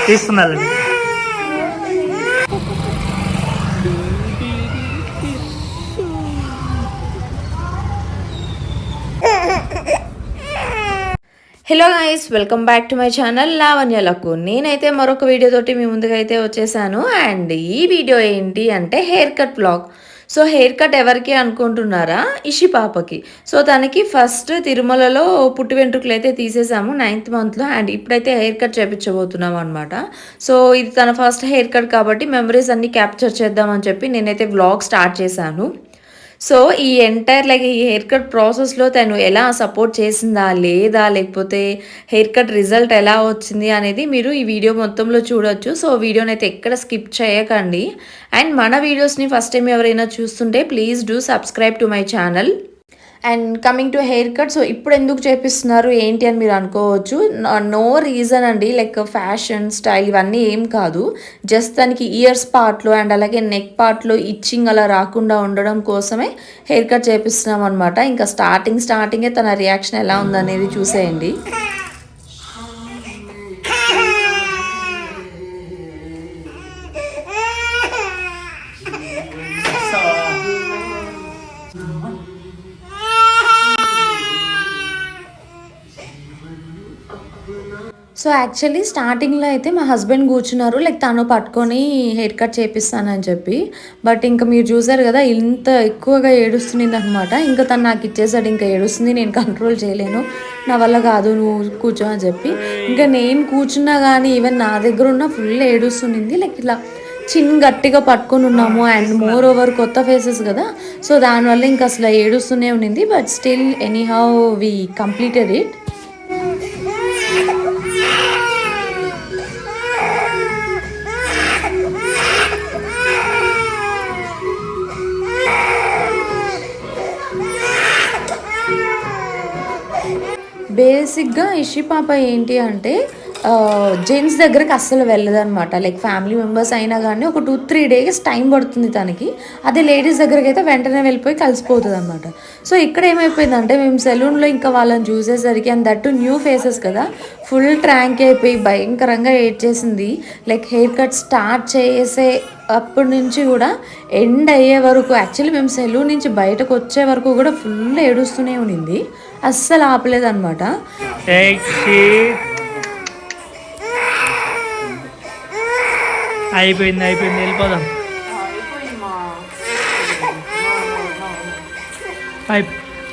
తీస్తున్నారండి. Hello guys, welcome back to my channel లావణ్యలకు. నేనైతే మరొక వీడియోతోటి మీ ముందుకైతే వచ్చేసాను. అండ్ ఈ వీడియో ఏంటి అంటే hair cut blog. So hair cut ఎవరికి అనుకుంటున్నారా? ఇషి పాపకి. సో తనకి ఫస్ట్ తిరుమలలో పుట్టి వెంట్రుకలు అయితే తీసేసాము 9th మంత్లో. అండ్ ఇప్పుడైతే హెయిర్ కట్ చేయించబోతున్నాం అనమాట. సో ఇది తన ఫస్ట్ హెయిర్ కట్ కాబట్టి మెమరీస్ అన్నీ క్యాప్చర్ చేద్దామని చెప్పి నేనైతే వ్లాగ్ స్టార్ట్ చేశాను. సో ఈ ఎంటైర్ ఈ హెయిర్ కట్ ప్రాసెస్లో తను ఎలా సపోర్ట్ చేసిందా లేదా, లేకపోతే హెయిర్ కట్ రిజల్ట్ ఎలా వచ్చింది అనేది మీరు ఈ వీడియో మొత్తంలో చూడొచ్చు. సో వీడియోని అయితే ఎక్కడ స్కిప్ చేయకండి. అండ్ మన వీడియోస్ని ఫస్ట్ టైం ఎవరైనా చూస్తుంటే please do subscribe to my channel. And coming to hair cut, so ఇప్పుడు ఎందుకు చేపిస్తున్నారు ఏంటి అని మీరు అనుకోవచ్చు. నో రీజన్ అండి, ఫ్యాషన్ స్టైల్ ఇవన్నీ ఏం కాదు. జస్ట్ దానికి ఇయర్స్ పార్ట్లో అండ్ అలాగే నెక్ పార్ట్లో ఇచ్చింగ్ అలా రాకుండా ఉండడం కోసమే హెయిర్ కట్ చేపిస్తున్నాం అనమాట. ఇంకా స్టార్టింగే తన రియాక్షన్ ఎలా ఉందనేది చూసేయండి. సో యాక్చువల్లీ స్టార్టింగ్లో అయితే మా హస్బెండ్ కూర్చున్నారు, తను పట్టుకొని హెయిర్ కట్ చేపిస్తానని చెప్పి. బట్ ఇంకా మీరు చూసారు కదా, ఇంత ఎక్కువగా ఏడుస్తుంది అనమాట. ఇంకా తను నాకు ఇచ్చేసాడు, ఇంకా ఏడుస్తుంది, నేను కంట్రోల్ చేయలేను, నా వల్ల కాదు, నువ్వు కూర్చో అని చెప్పి. ఇంకా నేను కూర్చున్నా కానీ ఈవెన్ నా దగ్గర ఉన్న ఫుల్ ఏడుస్తుంది. ఇలా గట్టిగా పట్టుకొని ఉన్నాము. అండ్ మోర్ ఓవర్ కొత్త ఫేసెస్ కదా, సో దానివల్ల ఇంకా అసలు ఏడుస్తూనే ఉన్నింది. But still anyhow we completed it. బేసిక్గా ఇషి పాప ఏంటి అంటే జెంట్స్ దగ్గరికి అస్సలు వెళ్ళదన్నమాట. ఫ్యామిలీ మెంబర్స్ అయినా కానీ ఒక 2-3 days టైం పడుతుంది తనకి. అదే లేడీస్ దగ్గరికి అయితే వెంటనే వెళ్ళిపోయి కలిసిపోతుంది అనమాట. సో ఇక్కడ ఏమైపోయిందంటే మేము సెలూన్లో ఇంకా వాళ్ళని చూసేసరికి, అండ్ దట్టు న్యూ ఫేసెస్ కదా, ఫుల్ ట్రాంక్ అయిపోయి భయంకరంగా ఏడ్చేసింది. హెయిర్ కట్ స్టార్ట్ చేసే అప్పటి నుంచి కూడా ఎండ్ అయ్యే వరకు, యాక్చువల్లీ మేము సెలూన్ నుంచి బయటకు వచ్చే వరకు కూడా ఫుల్ ఏడుస్తూనే ఉన్నింది, అస్సలు ఆపలేదన్నమాట. అయిపోయింది వెళ్ళిపోదాం.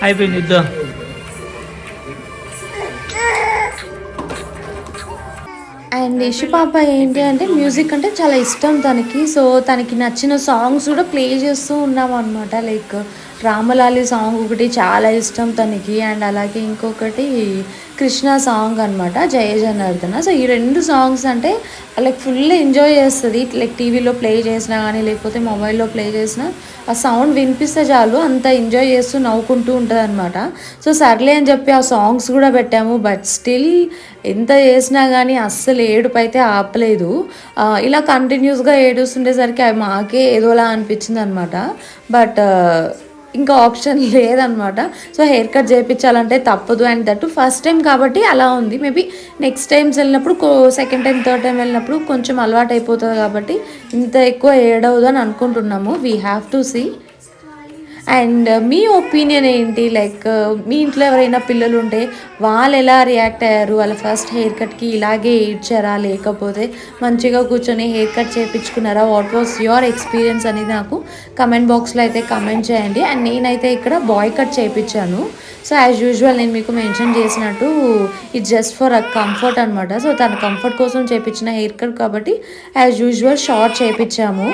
అయిపోయింది ఇద్దాం. అండ్ ఇషి పాప ఏంటి అంటే మ్యూజిక్ అంటే చాలా ఇష్టం తనకి. సో తనకి నచ్చిన సాంగ్స్ కూడా ప్లే చేస్తూ ఉన్నాం అనమాట. రామలాలి సాంగ్ ఒకటి చాలా ఇష్టం తనకి, అండ్ అలాగే ఇంకొకటి కృష్ణ సాంగ్ అనమాట, జయ జనార్దన. సో ఈ 2 సాంగ్స్ అంటే ఫుల్ ఎంజాయ్ చేస్తుంది. టీవీలో ప్లే చేసినా కానీ లేకపోతే మొబైల్లో ప్లే చేసినా ఆ సౌండ్ వినిపిస్తే చాలు అంత ఎంజాయ్ చేస్తూ నవ్వుకుంటూ ఉంటుంది అనమాట. సో సర్లే అని చెప్పి ఆ సాంగ్స్ కూడా పెట్టాము. బట్ స్టిల్ ఎంత చేసినా కానీ అస్సలు ఏడుపు అయితే ఆపలేదు. ఇలా కంటిన్యూస్గా ఏడుస్తుండేసరికి మాకే ఏదోలా అనిపించింది అనమాట. బట్ ఇంకా ఆప్షన్ లేదనమాట. సో హెయిర్ కట్ చేయించాలంటే తప్పదు. అండ్ దట్టు ఫస్ట్ టైం కాబట్టి అలా ఉంది. మేబీ నెక్స్ట్ టైమ్స్ వెళ్ళినప్పుడు, సెకండ్ టైం థర్డ్ టైం వెళ్ళినప్పుడు కొంచెం అలవాటు అయిపోతుంది కాబట్టి ఇంత ఎక్కువ ఏడవదు అని అనుకుంటున్నాము. We have to see. And మీ ఒపీనియన్ ఏంటి? మీ ఇంట్లో ఎవరైనా పిల్లలు ఉంటే వాళ్ళు ఎలా రియాక్ట్ అయ్యారు? వాళ్ళ ఫస్ట్ హెయిర్ కట్కి ఇలాగే ఏడ్చారా, లేకపోతే మంచిగా కూర్చొని హెయిర్ కట్ చేయించుకున్నారా? వాట్ వాస్ యువర్ ఎక్స్పీరియన్స్ అనేది నాకు కమెంట్ బాక్స్లో అయితే కమెంట్ చేయండి. అండ్ నేనైతే ఇక్కడ బాయ్ కట్ చేయించాను. సో యాజ్ యూజువల్ నేను మీకు మెన్షన్ చేసినట్టు it's just for a comfort అనమాట. సో తన కంఫర్ట్ కోసం చేయించిన హెయిర్ కట్ కాబట్టి యాజ్ యూజువల్ షార్ట్ చేయించాము.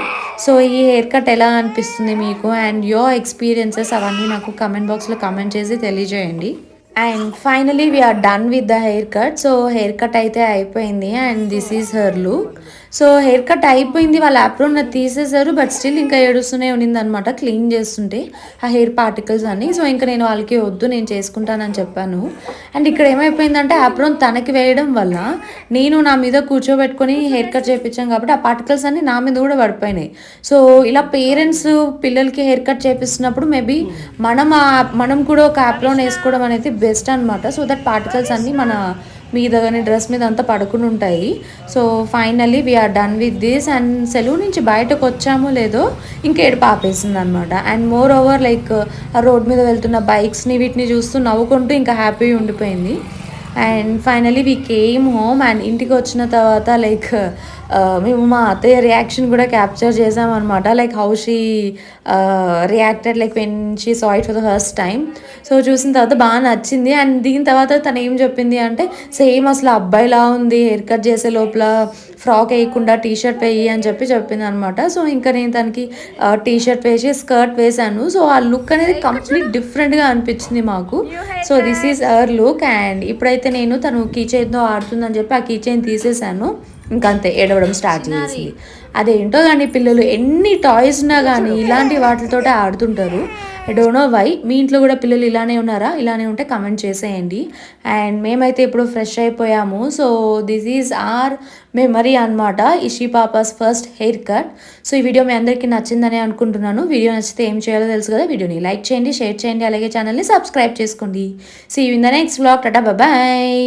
సో ఈ హెయిర్ కట్ ఎలా అనిపిస్తుంది మీకు, అండ్ యువర్ ఎక్స్పీరియన్సెస్ అవన్నీ నాకు కమెంట్ బాక్స్లో కమెంట్ చేసి తెలియజేయండి. And finally we are done with the haircut. So haircut అయితే అయిపోయింది and this is her look. So haircut అయిపోయింది, వాళ్ళ యాప్రోన్ తీసేశారు, బట్ స్టిల్ ఇంకా ఏడుస్తూనే ఉన్నింది అనమాట క్లీన్ చేస్తుంటే ఆ హెయిర్ పార్టికల్స్ అన్ని. సో ఇంకా నేను వాళ్ళకి వద్దు నేను చేసుకుంటానని చెప్పాను. అండ్ ఇక్కడ ఏమైపోయిందంటే యాప్రోన్ తనకి వేయడం వల్ల నేను నా మీద కూర్చోబెట్టుకొని హెయిర్ కట్ చేయించాం కాబట్టి ఆ పార్టికల్స్ అన్ని నా మీద కూడా పడిపోయినాయి. సో ఇలా పేరెంట్స్ పిల్లలకి హెయిర్ కట్ చేపిస్తున్నప్పుడు మేబీ మనం కూడా ఒక యాప్లోన్ వేసుకోవడం అనేది బెస్ట్ అనమాట. సో దట్ పార్టికల్స్ అన్నీ మన మీద కానీ డ్రెస్ మీద అంతా పడుకుని ఉంటాయి. So finally we are done with this. And సెలవు నుంచి బయటకు వచ్చామో లేదో ఇంకా ఏడుపు ఆపేసింది అనమాట. అండ్ మోర్ ఓవర్ లైక్ ఆ రోడ్ మీద వెళ్తున్న బైక్స్ని వీటిని చూస్తూ నవ్వుకుంటూ ఇంకా హ్యాపీ ఉండిపోయింది. And finally we came home. And ఇంటికి వచ్చిన తర్వాత లైక్ మేము మా అత్తయ్య రియాక్షన్ కూడా క్యాప్చర్ చేసామన్నమాట. Like how she reacted like when she saw it for the first time. So చూసిన తర్వాత బాగా నచ్చింది. అండ్ దీని తర్వాత తను ఏం చెప్పింది అంటే సేమ్ అసలు అబ్బాయిలా ఉంది, హెయిర్ కట్ చేసే లోపల ఫ్రాక్ వేయకుండా టీ షర్ట్ వేయి అని చెప్పింది అనమాట. సో ఇంకా నేను తనకి టీ షర్ట్ వేసి స్కర్ట్ వేసాను. సో ఆ లుక్ అనేది కంప్లీట్ డిఫరెంట్గా అనిపించింది మాకు. So this is our look. And ఇప్పుడైతే నేను తను కీ చైన్తో ఆడుతుందని చెప్పి ఆ కీ చైన్ తీసేసాను. ఇంకా అంతే ఏడవడం స్టార్ట్ చేసింది. అదేంటో కానీ పిల్లలు ఎన్ని టాయ్స్ ఉన్నా కానీ ఇలాంటి వాటితోటే ఆడుతుంటారు. I don't know why. మీ ఇంట్లో కూడా పిల్లలు ఇలానే ఉన్నారా? ఇలానే ఉంటే కమెంట్ చేసేయండి. అండ్ మేమైతే ఇప్పుడు ఫ్రెష్ అయిపోయాము. So this is our memory అనమాట, ఇషి పాపాస్ ఫస్ట్ హెయిర్ కట్. సో ఈ వీడియో మీ అందరికీ నచ్చిందని అనుకుంటున్నాను. వీడియో నచ్చితే ఏం చేయాలో తెలుసు కదా, వీడియోని లైక్ చేయండి, షేర్ చేయండి, అలాగే ఛానల్ని సబ్స్క్రైబ్ చేసుకోండి. See you in the next vlog. Tata bye.